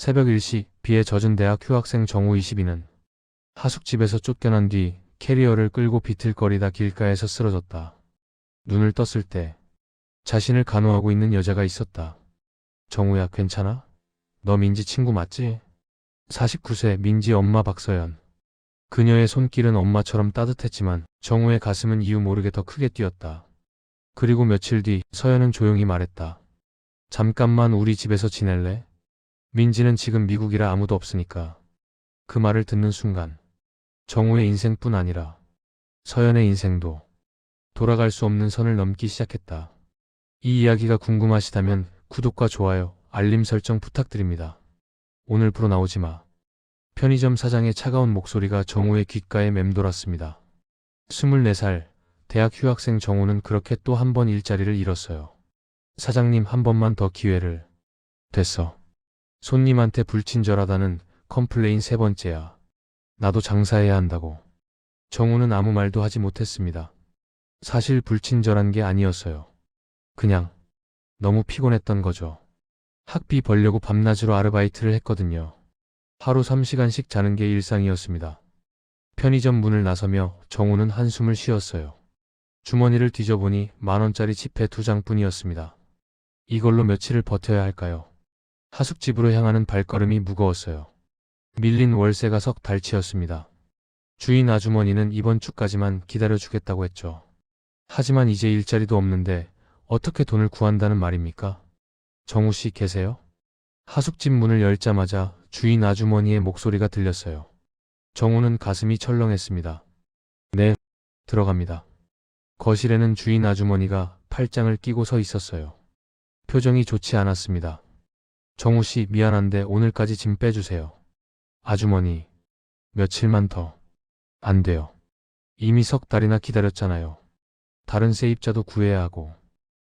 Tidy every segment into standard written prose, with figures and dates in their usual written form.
새벽 1시 비에 젖은 대학 휴학생 정우 22는 하숙집에서 쫓겨난 뒤 캐리어를 끌고 비틀거리다 길가에서 쓰러졌다. 눈을 떴을 때 자신을 간호하고 있는 여자가 있었다. 정우야, 괜찮아? 너 민지 친구 맞지? 49세 민지 엄마 박서연. 그녀의 손길은 엄마처럼 따뜻했지만 정우의 가슴은 이유 모르게 더 크게 뛰었다. 그리고 며칠 뒤 서연은 조용히 말했다. 잠깐만 우리 집에서 지낼래? 민지는 지금 미국이라 아무도 없으니까. 그 말을 듣는 순간 정우의 인생뿐 아니라 서연의 인생도 돌아갈 수 없는 선을 넘기 시작했다. 이 이야기가 궁금하시다면 구독과 좋아요, 알림 설정 부탁드립니다. 오늘 프로 나오지 마. 편의점 사장의 차가운 목소리가 정우의 귓가에 맴돌았습니다. 24살 대학 휴학생 정우는 그렇게 또 한 번 일자리를 잃었어요. 사장님, 한 번만 더 기회를. 됐어. 손님한테 불친절하다는 컴플레인 3번째야. 나도 장사해야 한다고. 정우는 아무 말도 하지 못했습니다. 사실 불친절한 게 아니었어요. 그냥 너무 피곤했던 거죠. 학비 벌려고 밤낮으로 아르바이트를 했거든요. 하루 3시간씩 자는 게 일상이었습니다. 편의점 문을 나서며 정우는 한숨을 쉬었어요. 주머니를 뒤져보니 10,000원짜리 지폐 2장뿐이었습니다. 이걸로 며칠을 버텨야 할까요? 하숙집으로 향하는 발걸음이 무거웠어요. 밀린 월세가 석 달치였습니다. 주인 아주머니는 이번 주까지만 기다려주겠다고 했죠. 하지만 이제 일자리도 없는데 어떻게 돈을 구한다는 말입니까? 정우 씨 계세요? 하숙집 문을 열자마자 주인 아주머니의 목소리가 들렸어요. 정우는 가슴이 철렁했습니다. 네, 들어갑니다. 거실에는 주인 아주머니가 팔짱을 끼고 서 있었어요. 표정이 좋지 않았습니다. 정우 씨, 미안한데 오늘까지 짐 빼주세요. 아주머니, 며칠만 더. 안 돼요. 이미 석 달이나 기다렸잖아요. 다른 세입자도 구해야 하고.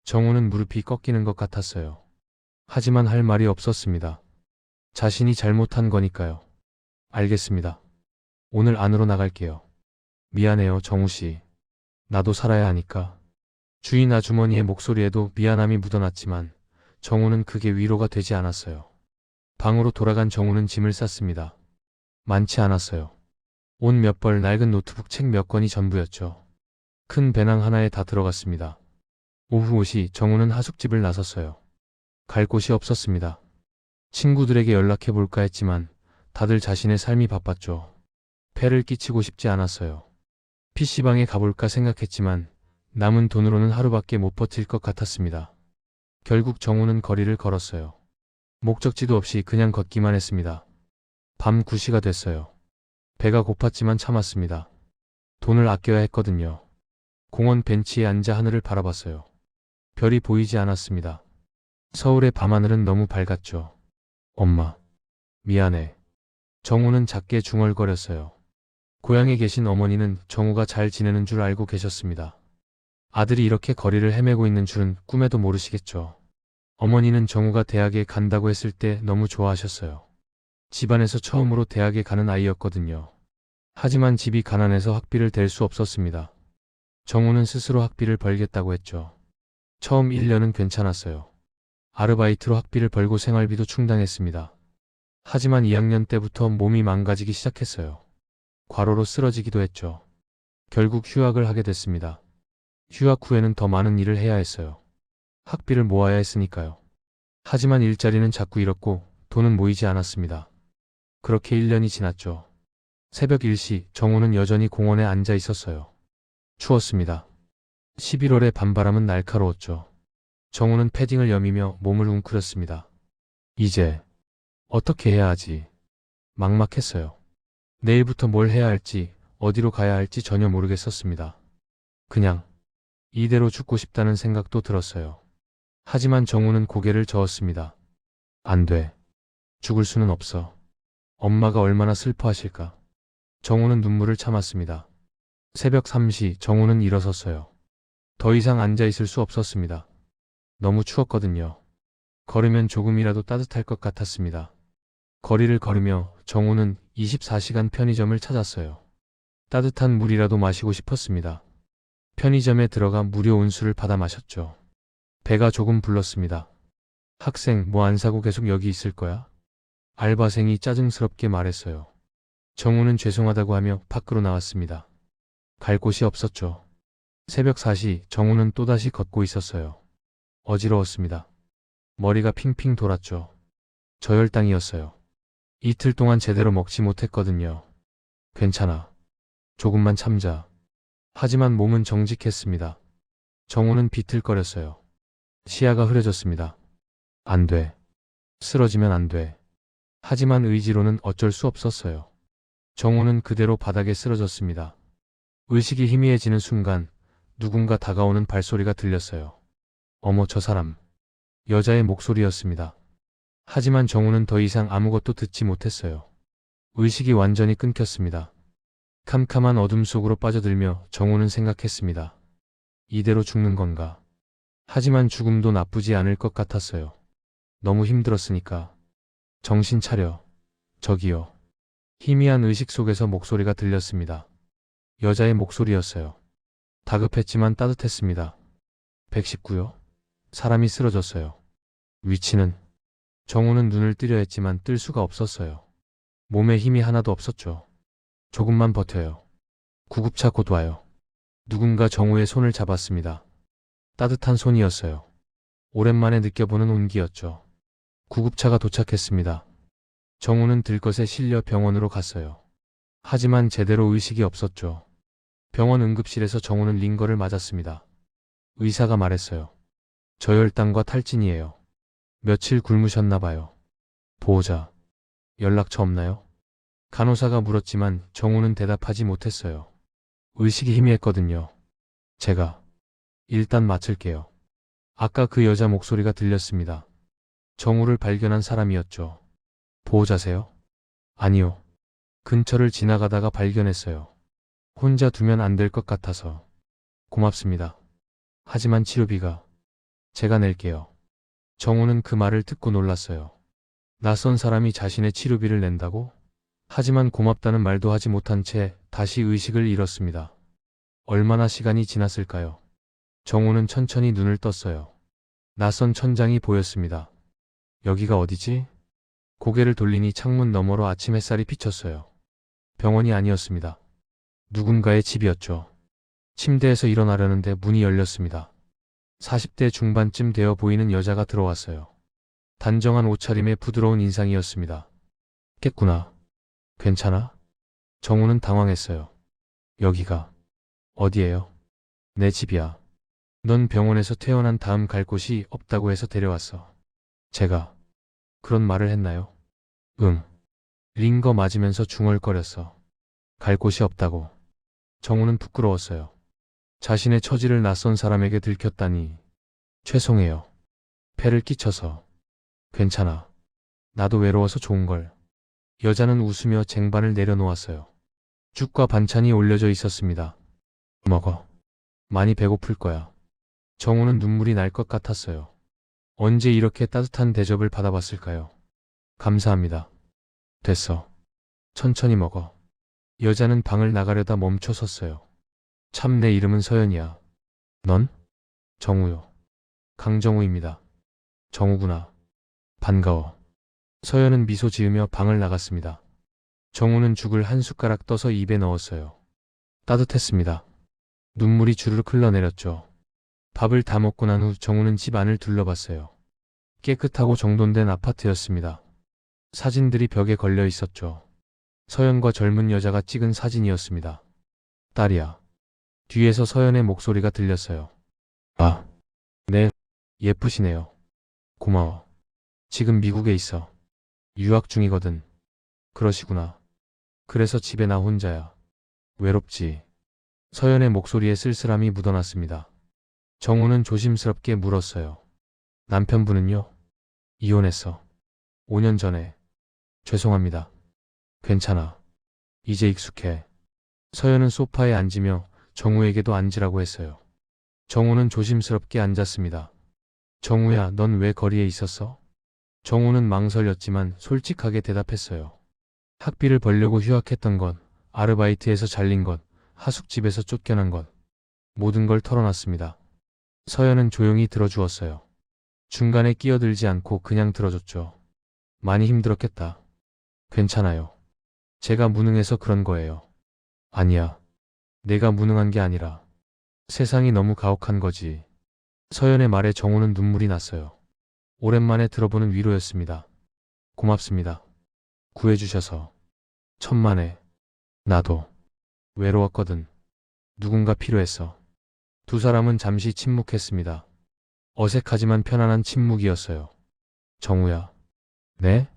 정우는 무릎이 꺾이는 것 같았어요. 하지만 할 말이 없었습니다. 자신이 잘못한 거니까요. 알겠습니다. 오늘 안으로 나갈게요. 미안해요, 정우 씨. 나도 살아야 하니까. 주인 아주머니의 목소리에도 미안함이 묻어났지만 정우는 그게 위로가 되지 않았어요. 방으로 돌아간 정우는 짐을 쌌습니다. 많지 않았어요. 옷 몇 벌, 낡은 노트북, 책 몇 권이 전부였죠. 큰 배낭 하나에 다 들어갔습니다. 오후 5시 정우는 하숙집을 나섰어요. 갈 곳이 없었습니다. 친구들에게 연락해볼까 했지만 다들 자신의 삶이 바빴죠. 폐를 끼치고 싶지 않았어요. PC방에 가볼까 생각했지만 남은 돈으로는 하루밖에 못 버틸 것 같았습니다. 결국 정우는 거리를 걸었어요. 목적지도 없이 그냥 걷기만 했습니다. 밤 9시가 됐어요. 배가 고팠지만 참았습니다. 돈을 아껴야 했거든요. 공원 벤치에 앉아 하늘을 바라봤어요. 별이 보이지 않았습니다. 서울의 밤하늘은 너무 밝았죠. 엄마, 미안해. 정우는 작게 중얼거렸어요. 고향에 계신 어머니는 정우가 잘 지내는 줄 알고 계셨습니다. 아들이 이렇게 거리를 헤매고 있는 줄은 꿈에도 모르시겠죠. 어머니는 정우가 대학에 간다고 했을 때 너무 좋아하셨어요. 집안에서 처음으로 대학에 가는 아이였거든요. 하지만 집이 가난해서 학비를 댈 수 없었습니다. 정우는 스스로 학비를 벌겠다고 했죠. 처음 1년은 괜찮았어요. 아르바이트로 학비를 벌고 생활비도 충당했습니다. 하지만 2학년 때부터 몸이 망가지기 시작했어요. 과로로 쓰러지기도 했죠. 결국 휴학을 하게 됐습니다. 휴학 후에는 더 많은 일을 해야 했어요. 학비를 모아야 했으니까요. 하지만 일자리는 자꾸 잃었고 돈은 모이지 않았습니다. 그렇게 1년이 지났죠. 새벽 1시 정우는 여전히 공원에 앉아 있었어요. 추웠습니다. 11월의 밤바람은 날카로웠죠. 정우는 패딩을 여미며 몸을 웅크렸습니다. 이제 어떻게 해야 하지? 막막했어요. 내일부터 뭘 해야 할지, 어디로 가야 할지 전혀 모르겠었습니다. 그냥 이대로 죽고 싶다는 생각도 들었어요. 하지만 정우는 고개를 저었습니다. 안 돼. 죽을 수는 없어. 엄마가 얼마나 슬퍼하실까. 정우는 눈물을 참았습니다. 새벽 3시 정우는 일어섰어요. 더 이상 앉아 있을 수 없었습니다. 너무 추웠거든요. 걸으면 조금이라도 따뜻할 것 같았습니다. 거리를 걸으며 정우는 24시간 편의점을 찾았어요. 따뜻한 물이라도 마시고 싶었습니다. 편의점에 들어가 무료 온수를 받아 마셨죠. 배가 조금 불렀습니다. 학생, 뭐 안 사고 계속 여기 있을 거야? 알바생이 짜증스럽게 말했어요. 정우는 죄송하다고 하며 밖으로 나왔습니다. 갈 곳이 없었죠. 새벽 4시 정우는 또다시 걷고 있었어요. 어지러웠습니다. 머리가 핑핑 돌았죠. 저혈당이었어요. 이틀 동안 제대로 먹지 못했거든요. 괜찮아. 조금만 참자. 하지만 몸은 정직했습니다. 정우는 비틀거렸어요. 시야가 흐려졌습니다. 안 돼. 쓰러지면 안 돼. 하지만 의지로는 어쩔 수 없었어요. 정우는 그대로 바닥에 쓰러졌습니다. 의식이 희미해지는 순간 누군가 다가오는 발소리가 들렸어요. 어머, 저 사람. 여자의 목소리였습니다. 하지만 정우는 더 이상 아무것도 듣지 못했어요. 의식이 완전히 끊겼습니다. 캄캄한 어둠 속으로 빠져들며 정우는 생각했습니다. 이대로 죽는 건가? 하지만 죽음도 나쁘지 않을 것 같았어요. 너무 힘들었으니까. 정신 차려. 저기요. 희미한 의식 속에서 목소리가 들렸습니다. 여자의 목소리였어요. 다급했지만 따뜻했습니다. 119요? 사람이 쓰러졌어요. 위치는? 정우는 눈을 뜨려 했지만 뜰 수가 없었어요. 몸에 힘이 하나도 없었죠. 조금만 버텨요. 구급차 곧 와요. 누군가 정우의 손을 잡았습니다. 따뜻한 손이었어요. 오랜만에 느껴보는 온기였죠. 구급차가 도착했습니다. 정우는 들것에 실려 병원으로 갔어요. 하지만 제대로 의식이 없었죠. 병원 응급실에서 정우는 링거를 맞았습니다. 의사가 말했어요. 저혈당과 탈진이에요. 며칠 굶으셨나 봐요. 보호자. 연락처 없나요? 간호사가 물었지만 정우는 대답하지 못했어요. 의식이 희미했거든요. 제가 일단 맡을게요. 아까 그 여자 목소리가 들렸습니다. 정우를 발견한 사람이었죠. 보호자세요? 아니요. 근처를 지나가다가 발견했어요. 혼자 두면 안 될 것 같아서. 고맙습니다. 하지만 치료비가 제가 낼게요. 정우는 그 말을 듣고 놀랐어요. 낯선 사람이 자신의 치료비를 낸다고? 하지만 고맙다는 말도 하지 못한 채 다시 의식을 잃었습니다. 얼마나 시간이 지났을까요? 정우는 천천히 눈을 떴어요. 낯선 천장이 보였습니다. 여기가 어디지? 고개를 돌리니 창문 너머로 아침 햇살이 비쳤어요. 병원이 아니었습니다. 누군가의 집이었죠. 침대에서 일어나려는데 문이 열렸습니다. 40대 중반쯤 되어 보이는 여자가 들어왔어요. 단정한 옷차림에 부드러운 인상이었습니다. 깼구나. 괜찮아? 정우는 당황했어요. 여기가 어디예요? 내 집이야. 넌 병원에서 퇴원한 다음 갈 곳이 없다고 해서 데려왔어. 제가 그런 말을 했나요? 응. 링거 맞으면서 중얼거렸어. 갈 곳이 없다고. 정우는 부끄러웠어요. 자신의 처지를 낯선 사람에게 들켰다니. 죄송해요. 폐를 끼쳐서. 괜찮아. 나도 외로워서 좋은걸. 여자는 웃으며 쟁반을 내려놓았어요. 죽과 반찬이 올려져 있었습니다. 먹어. 많이 배고플 거야. 정우는 눈물이 날 것 같았어요. 언제 이렇게 따뜻한 대접을 받아봤을까요? 감사합니다. 됐어. 천천히 먹어. 여자는 방을 나가려다 멈춰 섰어요. 참, 내 이름은 서연이야. 넌? 정우요. 강정우입니다. 정우구나. 반가워. 서연은 미소 지으며 방을 나갔습니다. 정우는 죽을 한 숟가락 떠서 입에 넣었어요. 따뜻했습니다. 눈물이 주르륵 흘러내렸죠. 밥을 다 먹고 난 후 정우는 집 안을 둘러봤어요. 깨끗하고 정돈된 아파트였습니다. 사진들이 벽에 걸려 있었죠. 서연과 젊은 여자가 찍은 사진이었습니다. 딸이야. 뒤에서 서연의 목소리가 들렸어요. 아, 네, 예쁘시네요. 고마워. 지금 미국에 있어. 유학 중이거든. 그러시구나. 그래서 집에 나 혼자야. 외롭지. 서연의 목소리에 쓸쓸함이 묻어났습니다. 정우는 조심스럽게 물었어요. 남편분은요? 이혼했어. 5년 전에. 죄송합니다. 괜찮아. 이제 익숙해. 서연은 소파에 앉으며 정우에게도 앉으라고 했어요. 정우는 조심스럽게 앉았습니다. 정우야, 넌 왜 거리에 있었어? 정우는 망설였지만 솔직하게 대답했어요. 학비를 벌려고 휴학했던 것, 아르바이트에서 잘린 것, 하숙집에서 쫓겨난 것, 모든 걸 털어놨습니다. 서연은 조용히 들어주었어요. 중간에 끼어들지 않고 그냥 들어줬죠. 많이 힘들었겠다. 괜찮아요. 제가 무능해서 그런 거예요. 아니야. 내가 무능한 게 아니라 세상이 너무 가혹한 거지. 서연의 말에 정우는 눈물이 났어요. 오랜만에 들어보는 위로였습니다. 고맙습니다. 구해주셔서. 천만에. 나도 외로웠거든. 누군가 필요했어. 두 사람은 잠시 침묵했습니다. 어색하지만 편안한 침묵이었어요. 정우야. 네?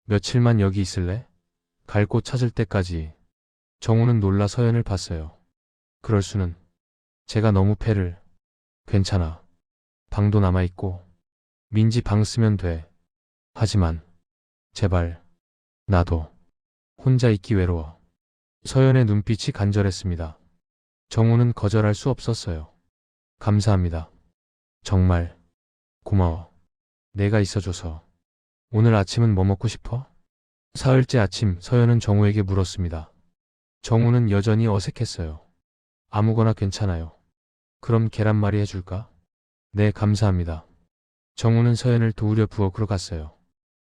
며칠만 여기 있을래? 갈 곳 찾을 때까지. 정우는 놀라 서연을 봤어요. 그럴 수는. 제가 너무 패를. 괜찮아. 방도 남아있고. 민지 방 쓰면 돼. 하지만. 제발. 나도. 혼자 있기 외로워. 서연의 눈빛이 간절했습니다. 정우는 거절할 수 없었어요. 감사합니다. 정말. 고마워. 내가 있어줘서. 오늘 아침은 뭐 먹고 싶어? 사흘째 아침 서연은 정우에게 물었습니다. 정우는 여전히 어색했어요. 아무거나 괜찮아요. 그럼 계란말이 해줄까? 네, 감사합니다. 정우는 서연을 도우려 부엌으로 갔어요.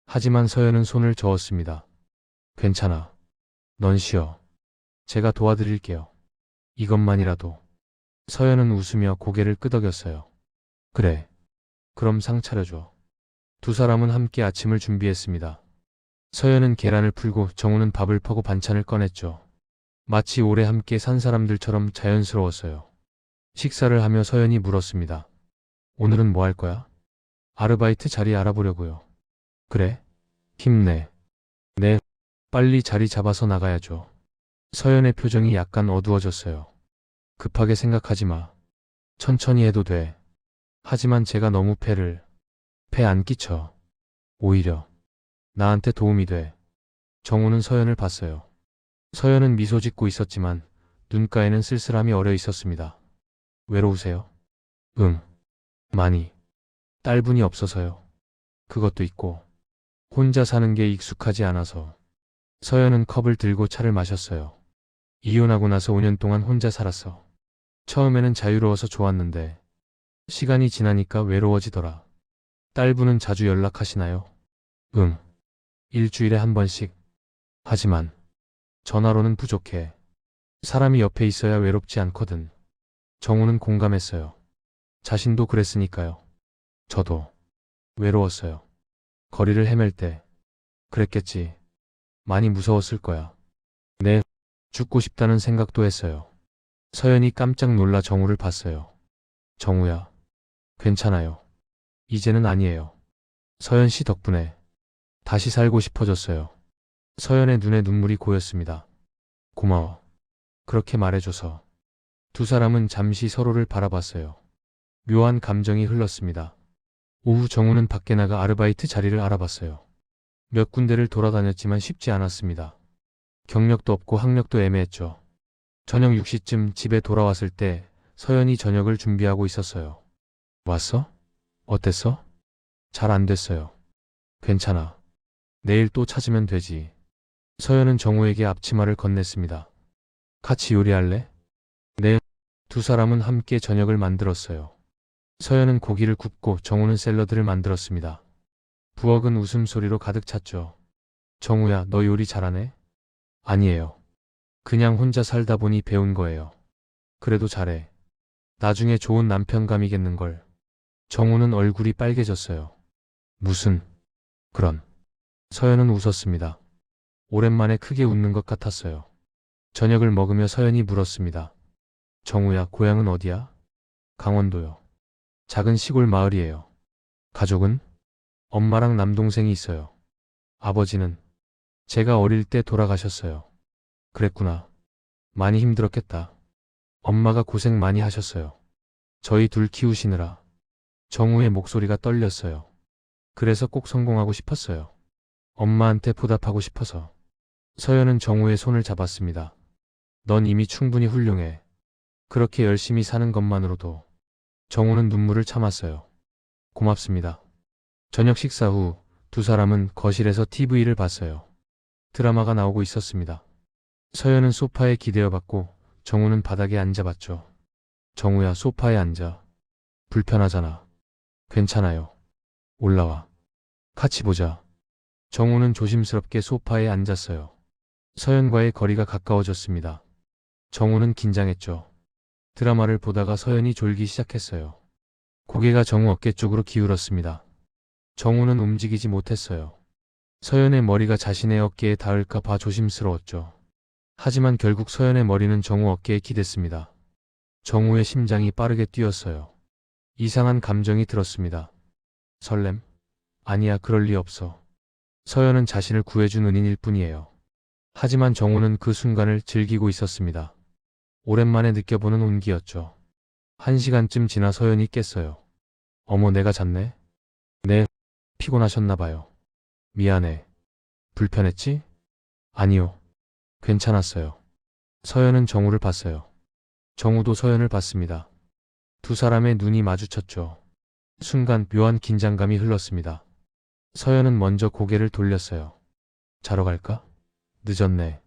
하지만 서연은 손을 저었습니다. 괜찮아. 넌 쉬어. 제가 도와드릴게요. 이것만이라도. 서연은 웃으며 고개를 끄덕였어요. 그래. 그럼 상 차려줘. 두 사람은 함께 아침을 준비했습니다. 서연은 계란을 풀고 정우는 밥을 퍼고 반찬을 꺼냈죠. 마치 오래 함께 산 사람들처럼 자연스러웠어요. 식사를 하며 서연이 물었습니다. 오늘은 뭐 할 거야? 아르바이트 자리 알아보려고요. 그래? 힘내. 네. 빨리 자리 잡아서 나가야죠. 서연의 표정이 약간 어두워졌어요. 급하게 생각하지 마. 천천히 해도 돼. 하지만 제가 너무 패 안 끼쳐. 오히려 나한테 도움이 돼. 정우는 서연을 봤어요. 서연은 미소 짓고 있었지만 눈가에는 쓸쓸함이 어려 있었습니다. 외로우세요? 응. 많이. 딸분이 없어서요. 그것도 있고 혼자 사는 게 익숙하지 않아서. 서연은 컵을 들고 차를 마셨어요. 이혼하고 나서 5년 동안 혼자 살았어. 처음에는 자유로워서 좋았는데 시간이 지나니까 외로워지더라. 딸분은 자주 연락하시나요? 응. 일주일에 한 번씩. 하지만 전화로는 부족해. 사람이 옆에 있어야 외롭지 않거든. 정우는 공감했어요. 자신도 그랬으니까요. 저도 외로웠어요. 거리를 헤맬 때. 그랬겠지. 많이 무서웠을 거야. 네. 죽고 싶다는 생각도 했어요. 서연이 깜짝 놀라 정우를 봤어요. 정우야. 괜찮아요. 이제는 아니에요. 서연 씨 덕분에 다시 살고 싶어졌어요. 서연의 눈에 눈물이 고였습니다. 고마워. 그렇게 말해줘서. 두 사람은 잠시 서로를 바라봤어요. 묘한 감정이 흘렀습니다. 오후 정우는 밖에 나가 아르바이트 자리를 알아봤어요. 몇 군데를 돌아다녔지만 쉽지 않았습니다. 경력도 없고 학력도 애매했죠. 저녁 6시쯤 집에 돌아왔을 때 서연이 저녁을 준비하고 있었어요. 왔어? 어땠어? 잘 안 됐어요. 괜찮아. 내일 또 찾으면 되지. 서연은 정우에게 앞치마를 건넸습니다. 같이 요리할래? 네. 두 사람은 함께 저녁을 만들었어요. 서연은 고기를 굽고 정우는 샐러드를 만들었습니다. 부엌은 웃음소리로 가득 찼죠. 정우야, 너 요리 잘하네? 아니에요. 그냥 혼자 살다 보니 배운 거예요. 그래도 잘해. 나중에 좋은 남편감이겠는걸. 정우는 얼굴이 빨개졌어요. 무슨 그런. 서연은 웃었습니다. 오랜만에 크게 웃는 것 같았어요. 저녁을 먹으며 서연이 물었습니다. 정우야, 고향은 어디야? 강원도요. 작은 시골 마을이에요. 가족은? 엄마랑 남동생이 있어요. 아버지는? 제가 어릴 때 돌아가셨어요. 그랬구나. 많이 힘들었겠다. 엄마가 고생 많이 하셨어요. 저희 둘 키우시느라. 정우의 목소리가 떨렸어요. 그래서 꼭 성공하고 싶었어요. 엄마한테 보답하고 싶어서. 서연은 정우의 손을 잡았습니다. 넌 이미 충분히 훌륭해. 그렇게 열심히 사는 것만으로도. 정우는 눈물을 참았어요. 고맙습니다. 저녁 식사 후 두 사람은 거실에서 TV를 봤어요. 드라마가 나오고 있었습니다. 서연은 소파에 기대어 봤고 정우는 바닥에 앉아봤죠. 정우야, 소파에 앉아. 불편하잖아. 괜찮아요. 올라와. 같이 보자. 정우는 조심스럽게 소파에 앉았어요. 서연과의 거리가 가까워졌습니다. 정우는 긴장했죠. 드라마를 보다가 서연이 졸기 시작했어요. 고개가 정우 어깨 쪽으로 기울었습니다. 정우는 움직이지 못했어요. 서연의 머리가 자신의 어깨에 닿을까 봐 조심스러웠죠. 하지만 결국 서연의 머리는 정우 어깨에 기댔습니다. 정우의 심장이 빠르게 뛰었어요. 이상한 감정이 들었습니다. 설렘? 아니야, 그럴 리 없어. 서연은 자신을 구해준 은인일 뿐이에요. 하지만 정우는 그 순간을 즐기고 있었습니다. 오랜만에 느껴보는 온기였죠. 1시간쯤 지나 서연이 깼어요. 어머, 내가 잤네? 네, 피곤하셨나 봐요. 미안해. 불편했지? 아니요. 괜찮았어요. 서연은 정우를 봤어요. 정우도 서연을 봤습니다. 두 사람의 눈이 마주쳤죠. 순간 묘한 긴장감이 흘렀습니다. 서연은 먼저 고개를 돌렸어요. 자러 갈까? 늦었네.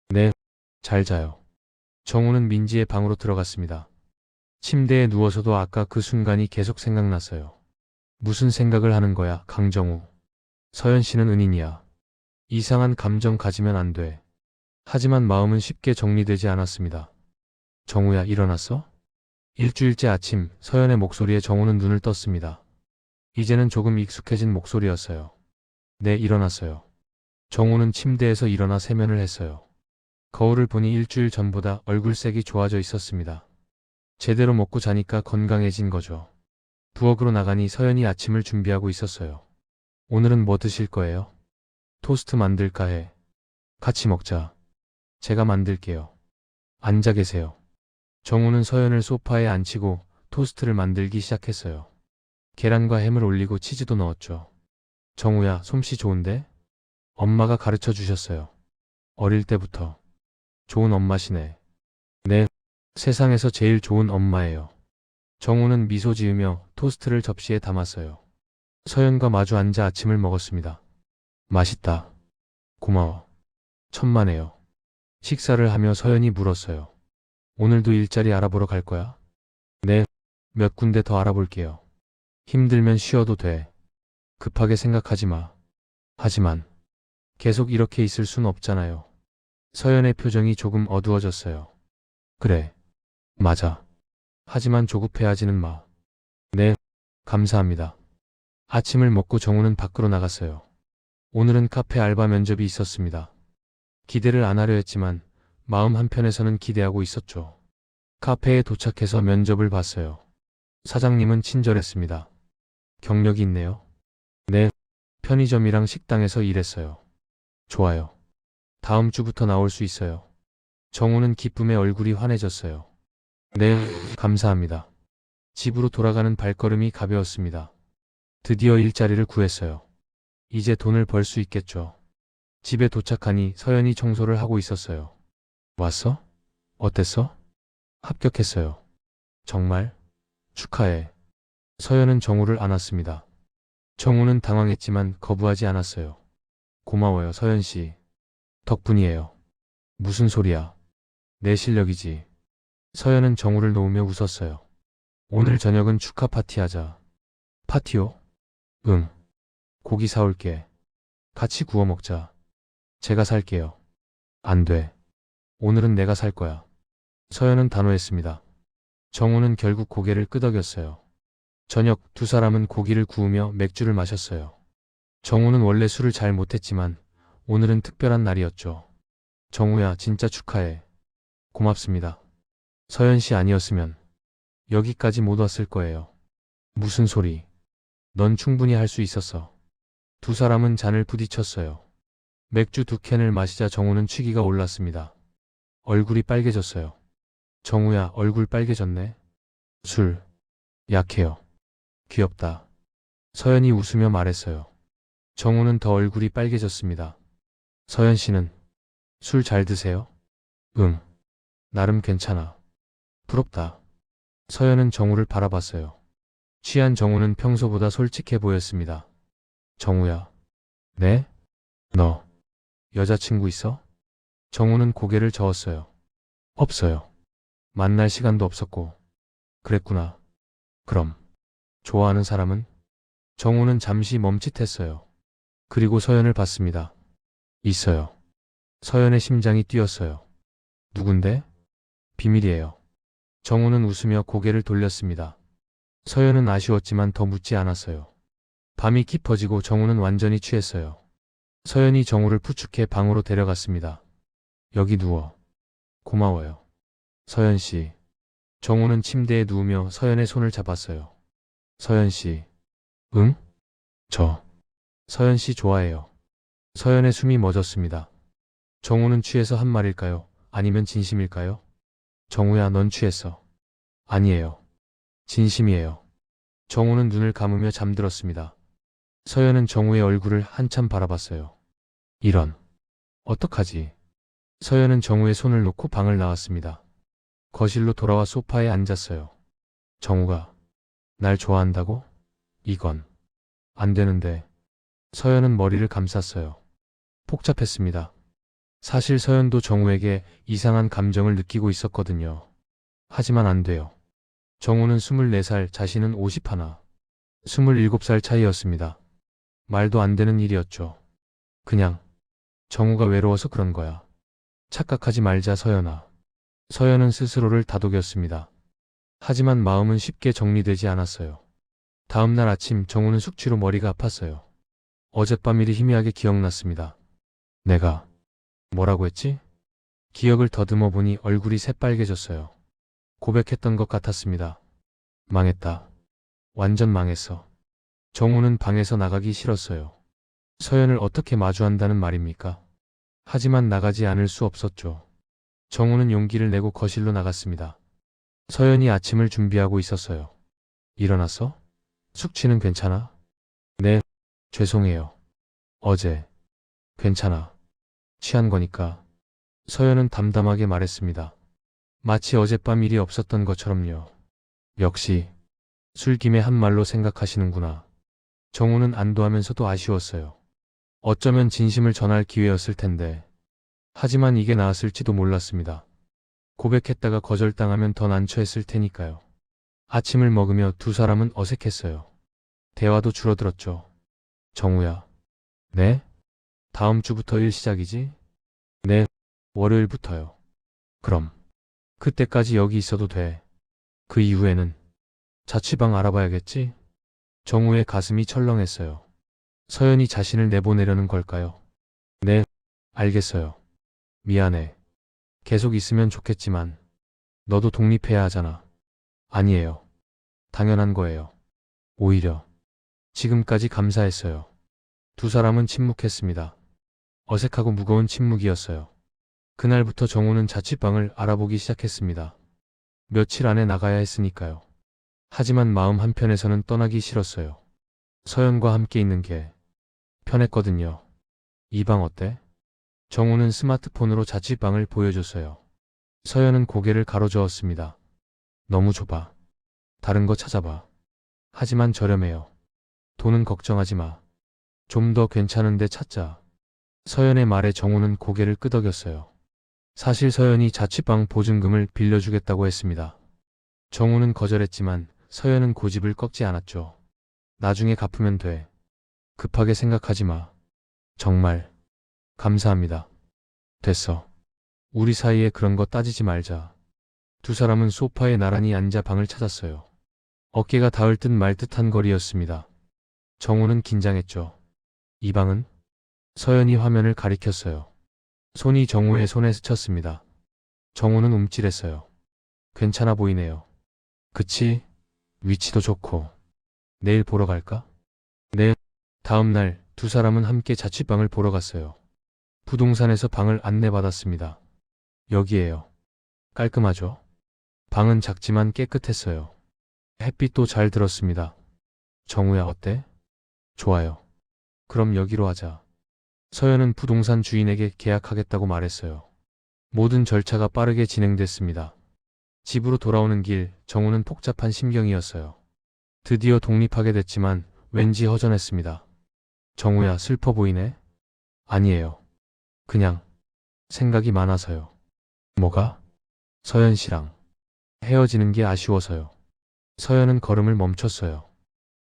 네, 잘 자요. 정우는 민지의 방으로 들어갔습니다. 침대에 누워서도 아까 그 순간이 계속 생각났어요. 무슨 생각을 하는 거야, 강정우. 서연 씨는 은인이야. 이상한 감정 가지면 안 돼. 하지만 마음은 쉽게 정리되지 않았습니다. 정우야, 일어났어? 일주일째 아침, 서연의 목소리에 정우는 눈을 떴습니다. 이제는 조금 익숙해진 목소리였어요. 네, 일어났어요. 정우는 침대에서 일어나 세면을 했어요. 거울을 보니 일주일 전보다 얼굴색이 좋아져 있었습니다. 제대로 먹고 자니까 건강해진 거죠. 부엌으로 나가니 서연이 아침을 준비하고 있었어요. 오늘은 뭐 드실 거예요? 토스트 만들까 해. 같이 먹자. 제가 만들게요. 앉아 계세요. 정우는 서연을 소파에 앉히고 토스트를 만들기 시작했어요. 계란과 햄을 올리고 치즈도 넣었죠. 정우야, 솜씨 좋은데? 엄마가 가르쳐 주셨어요. 어릴 때부터. 좋은 엄마시네. 네, 세상에서 제일 좋은 엄마예요. 정우는 미소 지으며 토스트를 접시에 담았어요. 서연과 마주 앉아 아침을 먹었습니다. 맛있다. 고마워. 천만에요. 식사를 하며 서연이 물었어요. 오늘도 일자리 알아보러 갈 거야? 네, 몇 군데 더 알아볼게요. 힘들면 쉬어도 돼. 급하게 생각하지 마. 하지만 계속 이렇게 있을 순 없잖아요. 서연의 표정이 조금 어두워졌어요. 그래, 맞아. 하지만 조급해하지는 마. 네, 감사합니다. 아침을 먹고 정우는 밖으로 나갔어요. 오늘은 카페 알바 면접이 있었습니다. 기대를 안 하려 했지만 마음 한편에서는 기대하고 있었죠. 카페에 도착해서 면접을 봤어요. 사장님은 친절했습니다. 경력이 있네요. 네, 편의점이랑 식당에서 일했어요. 좋아요. 다음 주부터 나올 수 있어요. 정우는 기쁨에 얼굴이 환해졌어요. 네, 감사합니다. 집으로 돌아가는 발걸음이 가벼웠습니다. 드디어 일자리를 구했어요. 이제 돈을 벌 수 있겠죠. 집에 도착하니 서연이 청소를 하고 있었어요. 왔어? 어땠어? 합격했어요. 정말? 축하해. 서연은 정우를 안았습니다. 정우는 당황했지만 거부하지 않았어요. 고마워요, 서연 씨. 덕분이에요. 무슨 소리야. 내 실력이지. 서연은 정우를 놓으며 웃었어요. 오늘 저녁은 축하 파티하자. 파티요? 응. 고기 사올게. 같이 구워 먹자. 제가 살게요. 안 돼. 오늘은 내가 살 거야. 서연은 단호했습니다. 정우는 결국 고개를 끄덕였어요. 저녁 두 사람은 고기를 구우며 맥주를 마셨어요. 정우는 원래 술을 잘 못했지만 오늘은 특별한 날이었죠. 정우야, 진짜 축하해. 고맙습니다. 서연 씨 아니었으면 여기까지 못 왔을 거예요. 무슨 소리. 넌 충분히 할 수 있었어. 두 사람은 잔을 부딪혔어요. 맥주 2캔을 마시자 정우는 취기가 올랐습니다. 얼굴이 빨개졌어요. 정우야, 얼굴 빨개졌네. 술. 약해요. 귀엽다. 서연이 웃으며 말했어요. 정우는 더 얼굴이 빨개졌습니다. 서연 씨는 술 잘 드세요? 응. 나름 괜찮아. 부럽다. 서연은 정우를 바라봤어요. 취한 정우는 평소보다 솔직해 보였습니다. 정우야. 네? 너 여자친구 있어? 정우는 고개를 저었어요. 없어요. 만날 시간도 없었고. 그랬구나. 그럼 좋아하는 사람은? 정우는 잠시 멈칫했어요. 그리고 서연을 봤습니다. 있어요. 서연의 심장이 뛰었어요. 누군데? 비밀이에요. 정우는 웃으며 고개를 돌렸습니다. 서연은 아쉬웠지만 더 묻지 않았어요. 밤이 깊어지고 정우는 완전히 취했어요. 서연이 정우를 푸축해 방으로 데려갔습니다. 여기 누워. 고마워요. 서연 씨. 정우는 침대에 누우며 서연의 손을 잡았어요. 서연 씨. 응? 서연 씨 좋아해요. 서연의 숨이 멎었습니다. 정우는 취해서 한 말일까요? 아니면 진심일까요? 정우야, 넌 취했어. 아니에요. 진심이에요. 정우는 눈을 감으며 잠들었습니다. 서연은 정우의 얼굴을 한참 바라봤어요. 이런. 어떡하지? 서연은 정우의 손을 놓고 방을 나왔습니다. 거실로 돌아와 소파에 앉았어요. 정우가 날 좋아한다고? 이건 안 되는데. 서연은 머리를 감쌌어요. 복잡했습니다. 사실 서연도 정우에게 이상한 감정을 느끼고 있었거든요. 하지만 안 돼요. 정우는 24살, 자신은 51. 27살 차이였습니다. 말도 안 되는 일이었죠. 그냥 정우가 외로워서 그런 거야. 착각하지 말자, 서연아. 서연은 스스로를 다독였습니다. 하지만 마음은 쉽게 정리되지 않았어요. 다음 날 아침 정우는 숙취로 머리가 아팠어요. 어젯밤 일이 희미하게 기억났습니다. 내가 뭐라고 했지? 기억을 더듬어 보니 얼굴이 새빨개졌어요. 고백했던 것 같았습니다. 망했다. 완전 망했어. 정우는 방에서 나가기 싫었어요. 서연을 어떻게 마주한다는 말입니까? 하지만 나가지 않을 수 없었죠. 정우는 용기를 내고 거실로 나갔습니다. 서연이 아침을 준비하고 있었어요. 일어났어? 숙취는 괜찮아? 네, 죄송해요. 어제. 괜찮아. 취한 거니까. 서연은 담담하게 말했습니다. 마치 어젯밤 일이 없었던 것처럼요. 역시 술김에 한 말로 생각하시는구나. 정우는 안도하면서도 아쉬웠어요. 어쩌면 진심을 전할 기회였을 텐데. 하지만 이게 나았을지도 몰랐습니다. 고백했다가 거절당하면 더 난처했을 테니까요. 아침을 먹으며 두 사람은 어색했어요. 대화도 줄어들었죠. 정우야. 네? 다음 주부터 일 시작이지? 네, 월요일부터요. 그럼 그때까지 여기 있어도 돼. 그 이후에는 자취방 알아봐야겠지? 정우의 가슴이 철렁했어요. 서연이 자신을 내보내려는 걸까요? 네, 알겠어요. 미안해. 계속 있으면 좋겠지만 너도 독립해야 하잖아. 아니에요. 당연한 거예요. 오히려 지금까지 감사했어요. 두 사람은 침묵했습니다. 어색하고 무거운 침묵이었어요. 그날부터 정우는 자취방을 알아보기 시작했습니다. 며칠 안에 나가야 했으니까요. 하지만 마음 한편에서는 떠나기 싫었어요. 서연과 함께 있는 게 편했거든요. 이 방 어때? 정우는 스마트폰으로 자취방을 보여줬어요. 서연은 고개를 가로저었습니다. 너무 좁아. 다른 거 찾아봐. 하지만 저렴해요. 돈은 걱정하지 마. 좀 더 괜찮은 데 찾자. 서연의 말에 정우는 고개를 끄덕였어요. 사실 서연이 자취방 보증금을 빌려주겠다고 했습니다. 정우는 거절했지만 서연은 고집을 꺾지 않았죠. 나중에 갚으면 돼. 급하게 생각하지 마. 정말 감사합니다. 됐어. 우리 사이에 그런 거 따지지 말자. 두 사람은 소파에 나란히 앉아 방을 찾았어요. 어깨가 닿을 듯 말 듯한 거리였습니다. 정우는 긴장했죠. 이 방은? 서연이 화면을 가리켰어요. 손이 정우의 손에 스쳤습니다. 정우는 움찔했어요. 괜찮아 보이네요. 그치? 위치도 좋고. 내일 보러 갈까? 네. 다음 날 두 사람은 함께 자취방을 보러 갔어요. 부동산에서 방을 안내받았습니다. 여기에요. 깔끔하죠? 방은 작지만 깨끗했어요. 햇빛도 잘 들었습니다. 정우야, 어때? 좋아요. 그럼 여기로 하자. 서연은 부동산 주인에게 계약하겠다고 말했어요. 모든 절차가 빠르게 진행됐습니다. 집으로 돌아오는 길, 정우는 복잡한 심경이었어요. 드디어 독립하게 됐지만 왠지 허전했습니다. 정우야, 슬퍼 보이네? 아니에요. 그냥 생각이 많아서요. 뭐가? 서연 씨랑 헤어지는 게 아쉬워서요. 서연은 걸음을 멈췄어요.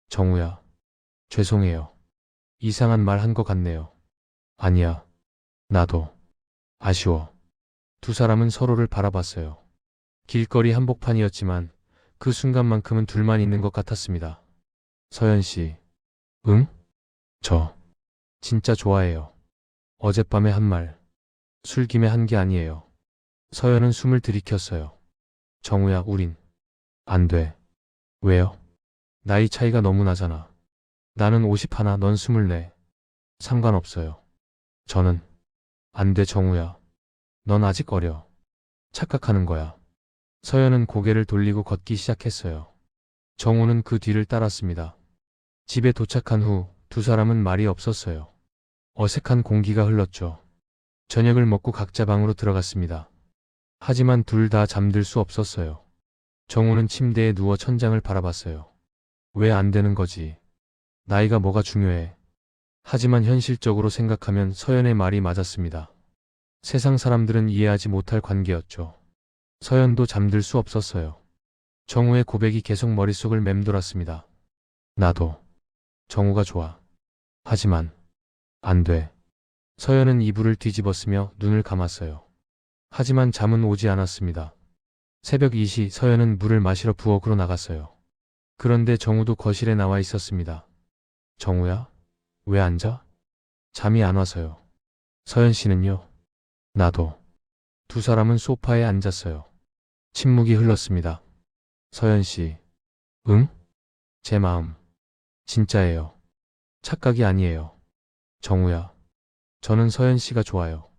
정우야, 죄송해요. 이상한 말 한 것 같네요. 아니야. 나도. 아쉬워. 두 사람은 서로를 바라봤어요. 길거리 한복판이었지만 그 순간만큼은 둘만 있는 것 같았습니다. 서연 씨. 응? 저. 진짜 좋아해요. 어젯밤에 한 말. 술김에 한 게 아니에요. 서연은 숨을 들이켰어요. 정우야, 우린. 안 돼. 왜요? 나이 차이가 너무 나잖아. 나는 51, 넌 24. 상관없어요. 저는. 안 돼, 정우야. 넌 아직 어려. 착각하는 거야. 서연은 고개를 돌리고 걷기 시작했어요. 정우는 그 뒤를 따랐습니다. 집에 도착한 후 두 사람은 말이 없었어요. 어색한 공기가 흘렀죠. 저녁을 먹고 각자 방으로 들어갔습니다. 하지만 둘 다 잠들 수 없었어요. 정우는 침대에 누워 천장을 바라봤어요. 왜 안 되는 거지? 나이가 뭐가 중요해? 하지만 현실적으로 생각하면 서연의 말이 맞았습니다. 세상 사람들은 이해하지 못할 관계였죠. 서연도 잠들 수 없었어요. 정우의 고백이 계속 머릿속을 맴돌았습니다. 나도. 정우가 좋아. 하지만 안 돼. 서연은 이불을 뒤집었으며 눈을 감았어요. 하지만 잠은 오지 않았습니다. 새벽 2시 서연은 물을 마시러 부엌으로 나갔어요. 그런데 정우도 거실에 나와 있었습니다. 정우야? 왜 안 자? 잠이 안 와서요. 서연 씨는요? 나도. 두 사람은 소파에 앉았어요. 침묵이 흘렀습니다. 서연 씨. 응? 제 마음. 진짜예요. 착각이 아니에요. 정우야. 저는 서연 씨가 좋아요.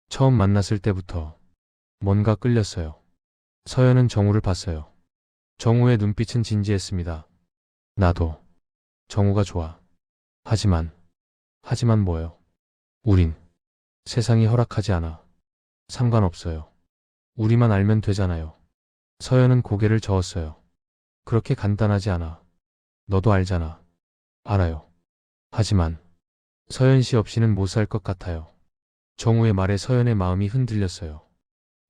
처음 만났을 때부터 뭔가 끌렸어요. 서연은 정우를 봤어요. 정우의 눈빛은 진지했습니다. 나도. 정우가 좋아. 하지만 뭐요? 우린. 세상이 허락하지 않아. 상관없어요. 우리만 알면 되잖아요. 서연은 고개를 저었어요. 그렇게 간단하지 않아. 너도 알잖아. 알아요. 하지만 서연 씨 없이는 못 살 것 같아요. 정우의 말에 서연의 마음이 흔들렸어요.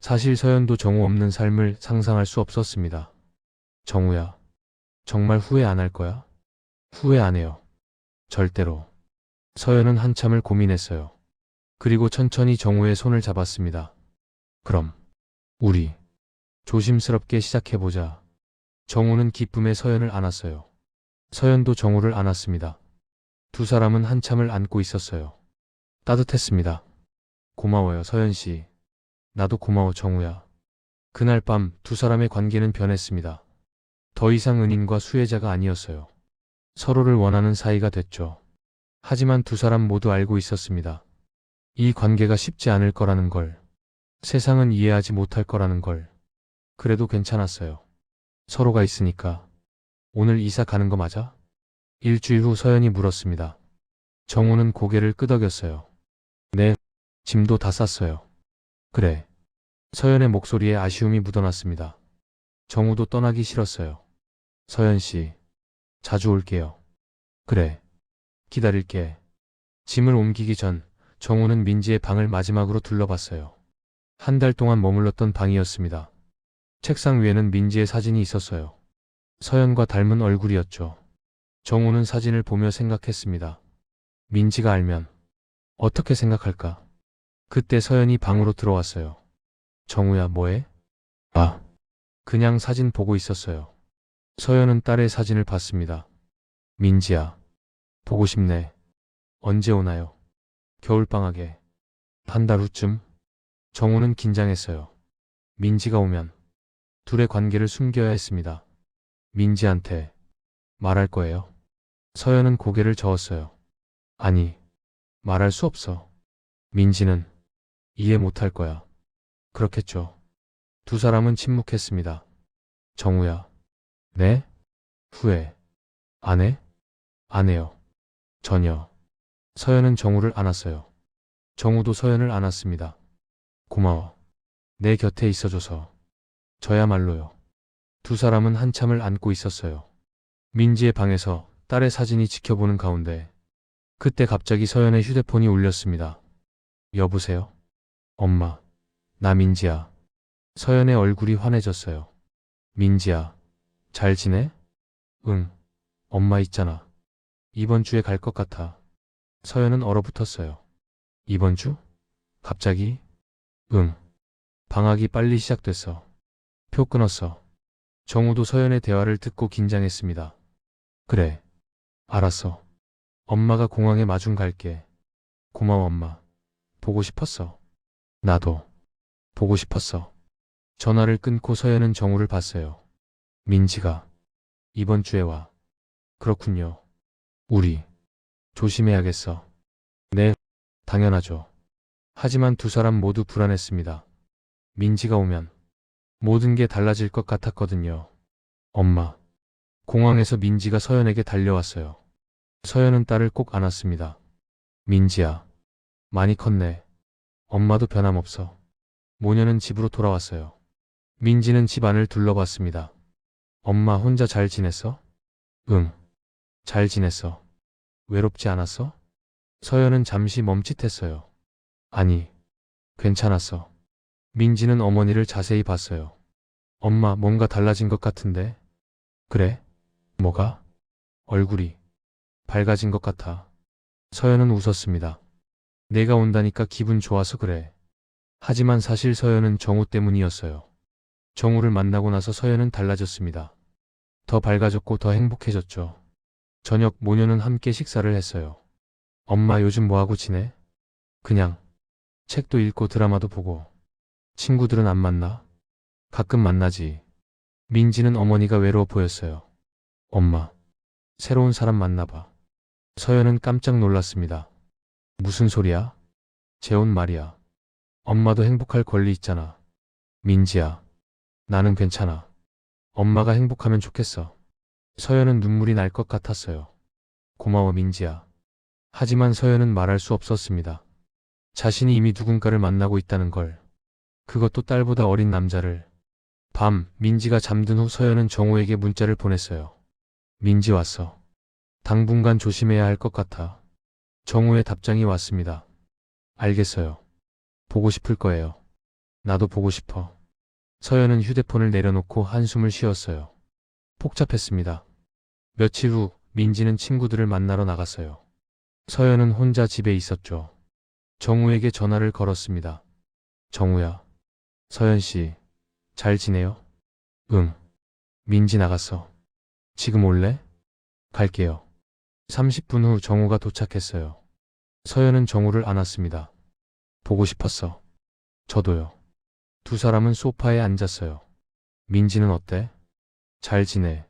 사실 서연도 정우 없는 삶을 상상할 수 없었습니다. 정우야, 정말 후회 안 할 거야? 후회 안 해요. 절대로. 서연은 한참을 고민했어요. 그리고 천천히 정우의 손을 잡았습니다. 그럼 우리 조심스럽게 시작해보자. 정우는 기쁨에 서연을 안았어요. 서연도 정우를 안았습니다. 두 사람은 한참을 안고 있었어요. 따뜻했습니다. 고마워요, 서연 씨. 나도 고마워, 정우야. 그날 밤 두 사람의 관계는 변했습니다. 더 이상 은인과 수혜자가 아니었어요. 서로를 원하는 사이가 됐죠. 하지만 두 사람 모두 알고 있었습니다. 이 관계가 쉽지 않을 거라는 걸. 세상은 이해하지 못할 거라는 걸. 그래도 괜찮았어요. 서로가 있으니까. 오늘 이사 가는 거 맞아? 일주일 후 서연이 물었습니다. 정우는 고개를 끄덕였어요. 네, 짐도 다 쌌어요. 그래. 서연의 목소리에 아쉬움이 묻어났습니다. 정우도 떠나기 싫었어요. 서연 씨, 자주 올게요. 그래. 기다릴게. 짐을 옮기기 전 정우는 민지의 방을 마지막으로 둘러봤어요. 한 달 동안 머물렀던 방이었습니다. 책상 위에는 민지의 사진이 있었어요. 서연과 닮은 얼굴이었죠. 정우는 사진을 보며 생각했습니다. 민지가 알면 어떻게 생각할까? 그때 서연이 방으로 들어왔어요. 정우야, 뭐해? 아, 그냥 사진 보고 있었어요. 서연은 딸의 사진을 봤습니다. 민지야, 보고 싶네. 언제 오나요? 겨울방학에. 한 달 후쯤? 정우는 긴장했어요. 민지가 오면 둘의 관계를 숨겨야 했습니다. 민지한테 말할 거예요. 서연은 고개를 저었어요. 아니, 말할 수 없어. 민지는 이해 못할 거야. 그렇겠죠. 두 사람은 침묵했습니다. 정우야. 네? 후회. 안 해? 안 해요. 전혀. 서연은 정우를 안았어요. 정우도 서연을 안았습니다. 고마워. 내 곁에 있어줘서. 저야말로요. 두 사람은 한참을 안고 있었어요. 민지의 방에서 딸의 사진이 지켜보는 가운데 그때 갑자기 서연의 휴대폰이 울렸습니다. 여보세요? 엄마. 나 민지야. 서연의 얼굴이 환해졌어요. 민지야. 잘 지내? 응. 엄마 있잖아. 이번 주에 갈 것 같아. 서연은 얼어붙었어요. 이번 주? 갑자기? 응. 방학이 빨리 시작됐어. 표 끊었어. 정우도 서연의 대화를 듣고 긴장했습니다. 그래. 알았어. 엄마가 공항에 마중 갈게. 고마워 엄마. 보고 싶었어. 나도. 보고 싶었어. 전화를 끊고 서연은 정우를 봤어요. 민지가 이번 주에 와. 그렇군요. 우리 조심해야겠어. 네, 당연하죠. 하지만 두 사람 모두 불안했습니다. 민지가 오면 모든 게 달라질 것 같았거든요. 엄마. 공항에서 민지가 서연에게 달려왔어요. 서연은 딸을 꼭 안았습니다. 민지야. 많이 컸네. 엄마도 변함없어. 모녀는 집으로 돌아왔어요. 민지는 집 안을 둘러봤습니다. 엄마 혼자 잘 지냈어? 응. 잘 지냈어. 외롭지 않았어? 서연은 잠시 멈칫했어요. 아니, 괜찮았어. 민지는 어머니를 자세히 봤어요. 엄마, 뭔가 달라진 것 같은데? 그래? 뭐가? 얼굴이 밝아진 것 같아. 서연은 웃었습니다. 내가 온다니까 기분 좋아서 그래. 하지만 사실 서연은 정우 때문이었어요. 정우를 만나고 나서 서연은 달라졌습니다. 더 밝아졌고 더 행복해졌죠. 저녁 모녀는 함께 식사를 했어요. 엄마 요즘 뭐하고 지내? 그냥 책도 읽고 드라마도 보고. 친구들은 안 만나? 가끔 만나지. 민지는 어머니가 외로워 보였어요. 엄마, 새로운 사람 만나봐. 서연은 깜짝 놀랐습니다. 무슨 소리야? 재혼 말이야. 엄마도 행복할 권리 있잖아. 민지야, 나는 괜찮아. 엄마가 행복하면 좋겠어. 서연은 눈물이 날 것 같았어요. 고마워 민지야. 하지만 서연은 말할 수 없었습니다. 자신이 이미 누군가를 만나고 있다는 걸. 그것도 딸보다 어린 남자를. 밤, 민지가 잠든 후 서연은 정우에게 문자를 보냈어요. 민지 왔어. 당분간 조심해야 할 것 같아. 정우의 답장이 왔습니다. 알겠어요. 보고 싶을 거예요. 나도 보고 싶어. 서연은 휴대폰을 내려놓고 한숨을 쉬었어요. 복잡했습니다. 며칠 후 민지는 친구들을 만나러 나갔어요. 서연은 혼자 집에 있었죠. 정우에게 전화를 걸었습니다. 정우야. 서연 씨, 잘 지내요? 응. 민지 나갔어. 지금 올래? 갈게요. 30분 후 정우가 도착했어요. 서연은 정우를 안았습니다. 보고 싶었어. 저도요. 두 사람은 소파에 앉았어요. 민지는 어때? 잘 지내.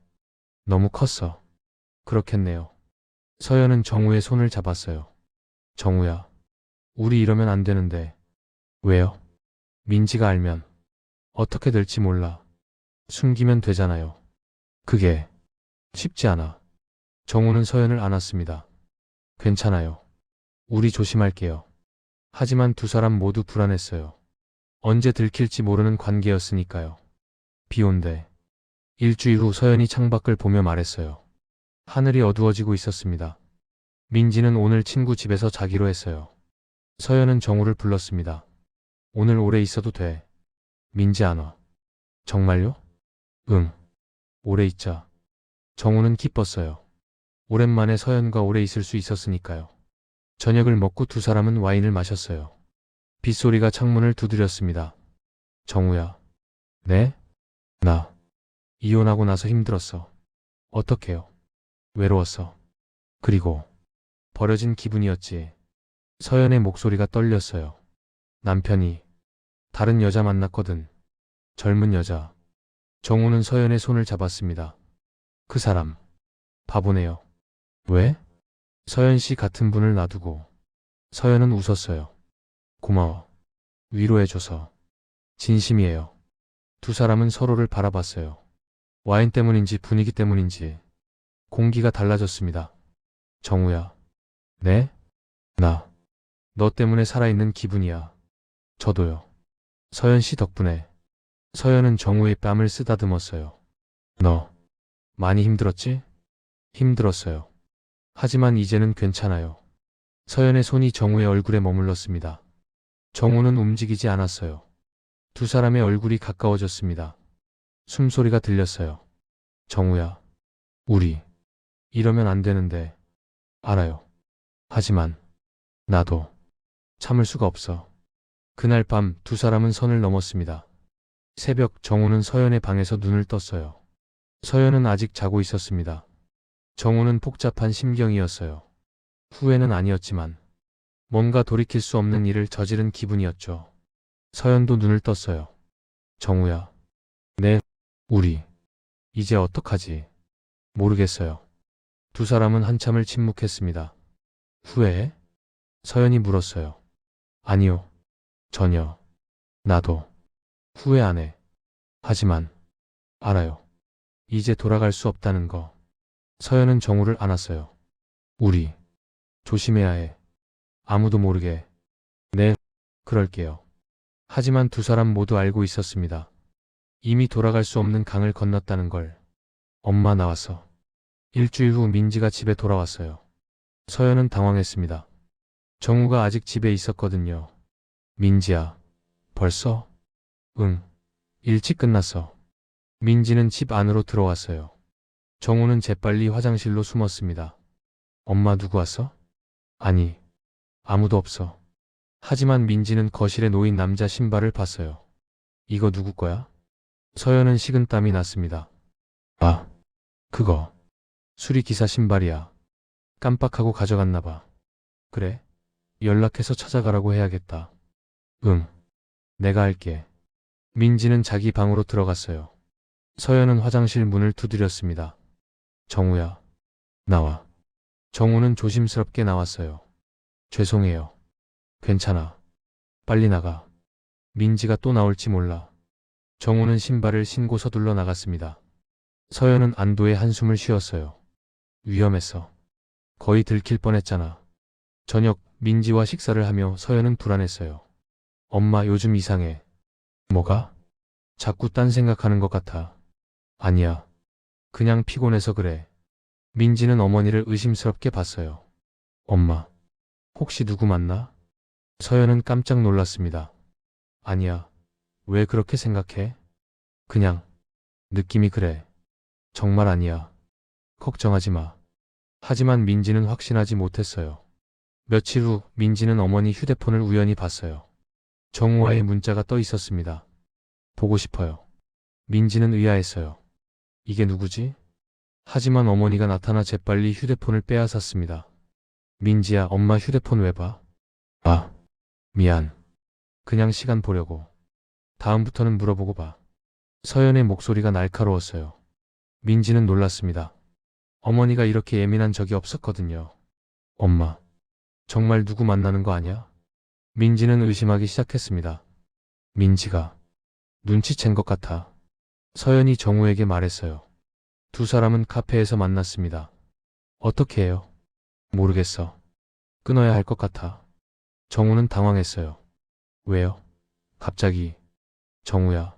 너무 컸어. 그렇겠네요. 서연은 정우의 손을 잡았어요. 정우야. 우리 이러면 안 되는데. 왜요? 민지가 알면 어떻게 될지 몰라. 숨기면 되잖아요. 그게 쉽지 않아. 정우는 서연을 안았습니다. 괜찮아요. 우리 조심할게요. 하지만 두 사람 모두 불안했어요. 언제 들킬지 모르는 관계였으니까요. 비 온대. 일주일 후 서연이 창밖을 보며 말했어요. 하늘이 어두워지고 있었습니다. 민지는 오늘 친구 집에서 자기로 했어요. 서연은 정우를 불렀습니다. 오늘 오래 있어도 돼. 민지 안 와. 정말요? 응. 오래 있자. 정우는 기뻤어요. 오랜만에 서연과 오래 있을 수 있었으니까요. 저녁을 먹고 두 사람은 와인을 마셨어요. 빗소리가 창문을 두드렸습니다. 정우야. 네? 나 이혼하고 나서 힘들었어. 어떡해요? 외로웠어. 그리고 버려진 기분이었지. 서연의 목소리가 떨렸어요. 남편이 다른 여자 만났거든. 젊은 여자. 정우는 서연의 손을 잡았습니다. 그 사람 바보네요. 왜? 서연 씨 같은 분을 놔두고. 서연은 웃었어요. 고마워. 위로해줘서. 진심이에요. 두 사람은 서로를 바라봤어요. 와인 때문인지 분위기 때문인지 공기가 달라졌습니다. 정우야. 네? 너 때문에 살아있는 기분이야. 저도요. 서연 씨 덕분에. 서연은 정우의 뺨을 쓰다듬었어요. 너 많이 힘들었지? 힘들었어요. 하지만 이제는 괜찮아요. 서연의 손이 정우의 얼굴에 머물렀습니다. 정우는 움직이지 않았어요. 두 사람의 얼굴이 가까워졌습니다. 숨소리가 들렸어요. 정우야. 우리 이러면 안 되는데. 알아요. 하지만 나도 참을 수가 없어. 그날 밤 두 사람은 선을 넘었습니다. 새벽 정우는 서연의 방에서 눈을 떴어요. 서연은 아직 자고 있었습니다. 정우는 복잡한 심경이었어요. 후회는 아니었지만 뭔가 돌이킬 수 없는 일을 저지른 기분이었죠. 서연도 눈을 떴어요. 정우야. 네, 우리 이제 어떡하지? 모르겠어요. 두 사람은 한참을 침묵했습니다. 후회해? 서연이 물었어요. 아니요. 전혀. 나도 후회 안 해. 하지만 알아요. 이제 돌아갈 수 없다는 거. 서연은 정우를 안았어요. 우리 조심해야 해. 아무도 모르게. 네, 그럴게요. 하지만 두 사람 모두 알고 있었습니다. 이미 돌아갈 수 없는 강을 건넜다는 걸. 엄마 나왔어. 일주일 후 민지가 집에 돌아왔어요. 서연은 당황했습니다. 정우가 아직 집에 있었거든요. 민지야, 벌써? 응, 일찍 끝났어. 민지는 집 안으로 들어왔어요. 정우는 재빨리 화장실로 숨었습니다. 엄마 누구 왔어? 아니, 아무도 없어. 하지만 민지는 거실에 놓인 남자 신발을 봤어요. 이거 누구 거야? 서연은 식은땀이 났습니다. 아, 그거. 수리기사 신발이야. 깜빡하고 가져갔나 봐. 그래? 연락해서 찾아가라고 해야겠다. 응, 내가 할게. 민지는 자기 방으로 들어갔어요. 서연은 화장실 문을 두드렸습니다. 정우야, 나와. 정우는 조심스럽게 나왔어요. 죄송해요. 괜찮아. 빨리 나가. 민지가 또 나올지 몰라. 정우는 신발을 신고 서둘러 나갔습니다. 서연은 안도의 한숨을 쉬었어요. 위험했어. 거의 들킬 뻔했잖아. 저녁 민지와 식사를 하며 서연은 불안했어요. 엄마 요즘 이상해. 뭐가? 자꾸 딴 생각하는 것 같아. 아니야. 그냥 피곤해서 그래. 민지는 어머니를 의심스럽게 봤어요. 엄마, 혹시 누구 만나? 서연은 깜짝 놀랐습니다. 아니야. 왜 그렇게 생각해? 그냥 느낌이 그래. 정말 아니야. 걱정하지 마. 하지만 민지는 확신하지 못했어요. 며칠 후 민지는 어머니 휴대폰을 우연히 봤어요. 정우와의 문자가 떠 있었습니다. 보고 싶어요. 민지는 의아했어요. 이게 누구지? 하지만 어머니가 나타나 재빨리 휴대폰을 빼앗았습니다. 민지야, 엄마 휴대폰 왜 봐? 아, 미안. 그냥 시간 보려고. 다음부터는 물어보고 봐. 서연의 목소리가 날카로웠어요. 민지는 놀랐습니다. 어머니가 이렇게 예민한 적이 없었거든요. 엄마, 정말 누구 만나는 거 아니야? 민지는 의심하기 시작했습니다. 민지가 눈치챈 것 같아. 서연이 정우에게 말했어요. 두 사람은 카페에서 만났습니다. 어떻게 해요? 모르겠어. 끊어야 할 것 같아. 정우는 당황했어요. 왜요? 갑자기. 정우야,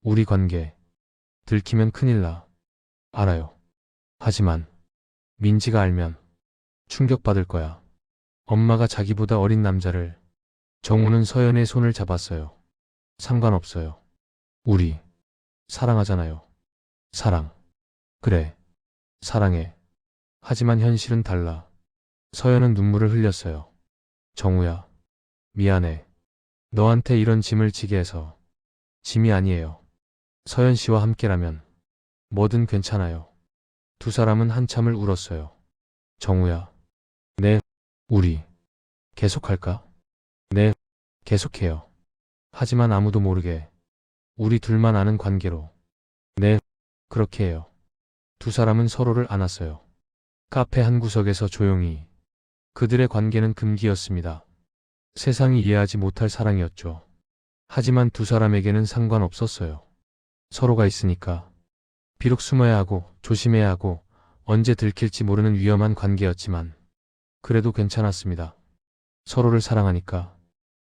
우리 관계 들키면 큰일 나. 알아요. 하지만 민지가 알면 충격받을 거야. 엄마가 자기보다 어린 남자를. 정우는 서연의 손을 잡았어요. 상관없어요. 우리 사랑하잖아요. 사랑. 그래. 사랑해. 하지만 현실은 달라. 서연은 눈물을 흘렸어요. 정우야, 미안해. 너한테 이런 짐을 지게 해서. 짐이 아니에요. 서연 씨와 함께라면 뭐든 괜찮아요. 두 사람은 한참을 울었어요. 정우야. 네. 우리 계속할까? 네. 계속해요. 하지만 아무도 모르게. 우리 둘만 아는 관계로. 네. 그렇게 해요. 두 사람은 서로를 안았어요. 카페 한 구석에서 조용히. 그들의 관계는 금기였습니다. 세상이 이해하지 못할 사랑이었죠. 하지만 두 사람에게는 상관없었어요. 서로가 있으니까. 비록 숨어야 하고 조심해야 하고 언제 들킬지 모르는 위험한 관계였지만 그래도 괜찮았습니다. 서로를 사랑하니까.